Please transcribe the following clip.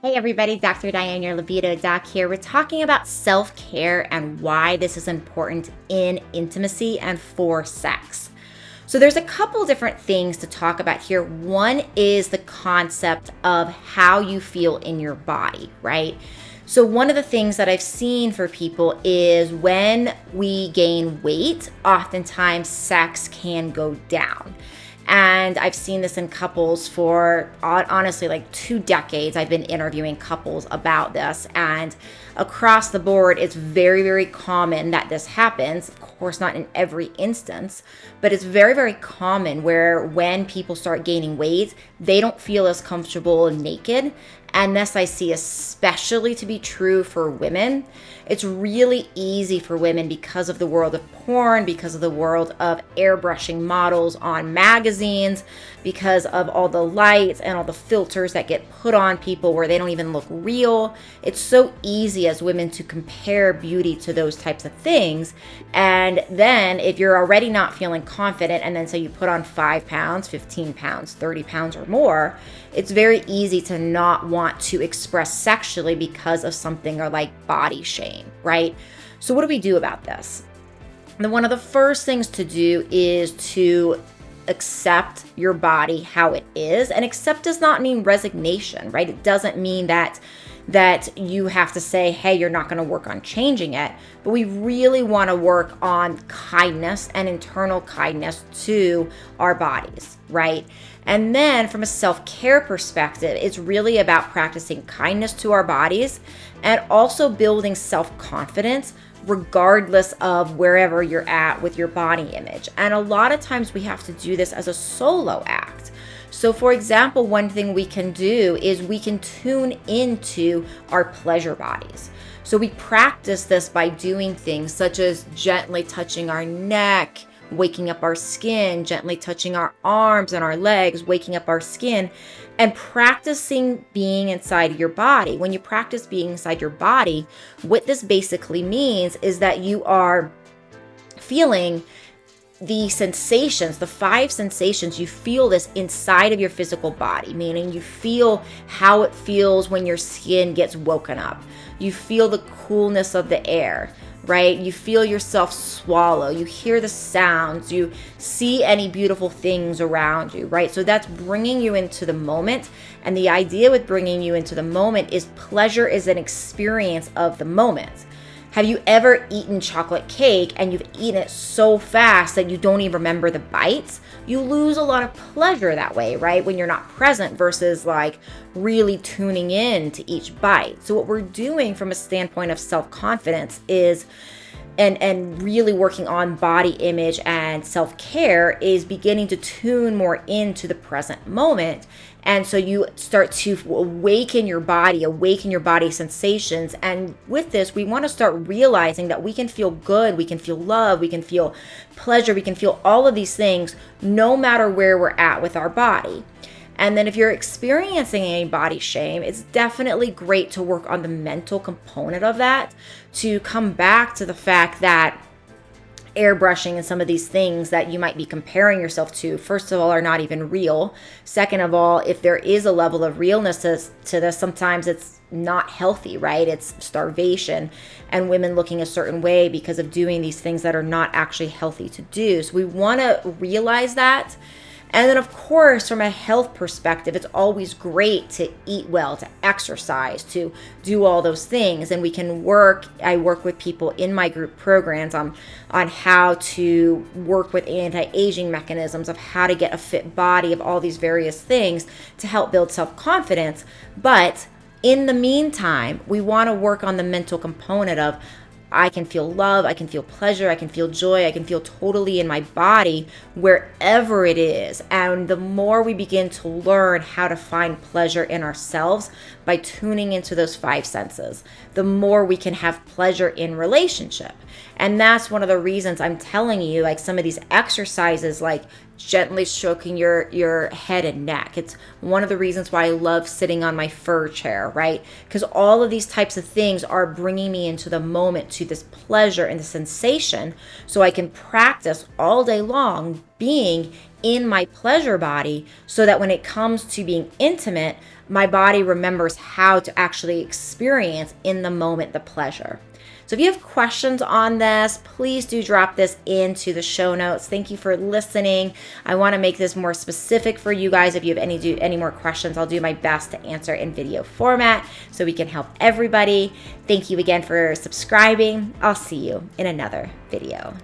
Hey everybody, Dr. Diane, your Libido Doc here. We're talking about self-care and why this is important in intimacy and for sex. So there's a couple different things to talk about here. One is the concept of how you feel in your body, right? So one of the things that I've seen for people is when we gain weight, oftentimes sex can go down. And I've seen this in couples for honestly like 2 decades. I've been interviewing couples about this. And across the board, it's very, very common that this happens. Of course, not in every instance, but it's very, very common where when people start gaining weight, they don't feel as comfortable naked. And this I see especially to be true for women. It's really easy for women because of the world of porn, because of the world of airbrushing models on magazines, because of all the lights and all the filters that get put on people where they don't even look real. It's so easy as women to compare beauty to those types of things. And then if you're already not feeling confident and then so you put on 5 pounds, 15 pounds, 30 pounds or more, it's very easy to not want to express sexually because of something or like body shame, right? So what do we do about this? And one of the first things to do is to accept your body how it is. And accept does not mean resignation, right? It doesn't mean that you have to say, hey, you're not going to work on changing it. But we really want to work on kindness and internal kindness to our bodies, right? And then from a self-care perspective, it's really about practicing kindness to our bodies and also building self-confidence regardless of wherever you're at with your body image. And a lot of times we have to do this as a solo act. So for example, one thing we can do is we can tune into our pleasure bodies. So we practice this by doing things such as gently touching our neck, waking up our skin, gently touching our arms and our legs, waking up our skin, and practicing being inside your body. When you practice being inside your body, what this basically means is that you are feeling the sensations, the 5 sensations. You feel this inside of your physical body, meaning you feel how it feels when your skin gets woken up. You feel the coolness of the air, right? You feel yourself swallow. You hear the sounds. You see any beautiful things around you, right? So that's bringing you into the moment. And the idea with bringing you into the moment is pleasure is an experience of the moment. Have you ever eaten chocolate cake and you've eaten it so fast that you don't even remember the bites? You lose a lot of pleasure that way, right? When you're not present versus like really tuning in to each bite. So what we're doing from a standpoint of self-confidence is and really working on body image and self-care is beginning to tune more into the present moment. And so you start to awaken your body sensations. And with this, we want to start realizing that we can feel good, we can feel love, we can feel pleasure, we can feel all of these things no matter where we're at with our body. And then if you're experiencing any body shame, it's definitely great to work on the mental component of that, to come back to the fact that airbrushing and some of these things that you might be comparing yourself to, first of all, are not even real. Second of all, if there is a level of realness to this, sometimes it's not healthy, right? It's starvation and women looking a certain way because of doing these things that are not actually healthy to do. So we want to realize that. And then, of course, from a health perspective, it's always great to eat well, to exercise, to do all those things. And I work with people in my group programs on how to work with anti-aging mechanisms, of how to get a fit body, of all these various things to help build self-confidence. But in the meantime, we want to work on the mental component of I can feel love, I can feel pleasure, I can feel joy, I can feel totally in my body wherever it is. And the more we begin to learn how to find pleasure in ourselves by tuning into those 5 senses, the more we can have pleasure in relationship. And that's one of the reasons I'm telling you, like some of these exercises, like gently stroking your head and neck. It's one of the reasons why I love sitting on my fur chair, right? Because all of these types of things are bringing me into the moment, to this pleasure and the sensation, so I can practice all day long being in my pleasure body, so that when it comes to being intimate, my body remembers how to actually experience in the moment the pleasure. So if you have questions on this, please do drop this into the show notes. Thank you for listening. I want to make this more specific for you guys. If you have any more questions, I'll do my best to answer in video format so we can help everybody. Thank you again for subscribing. I'll see you in another video.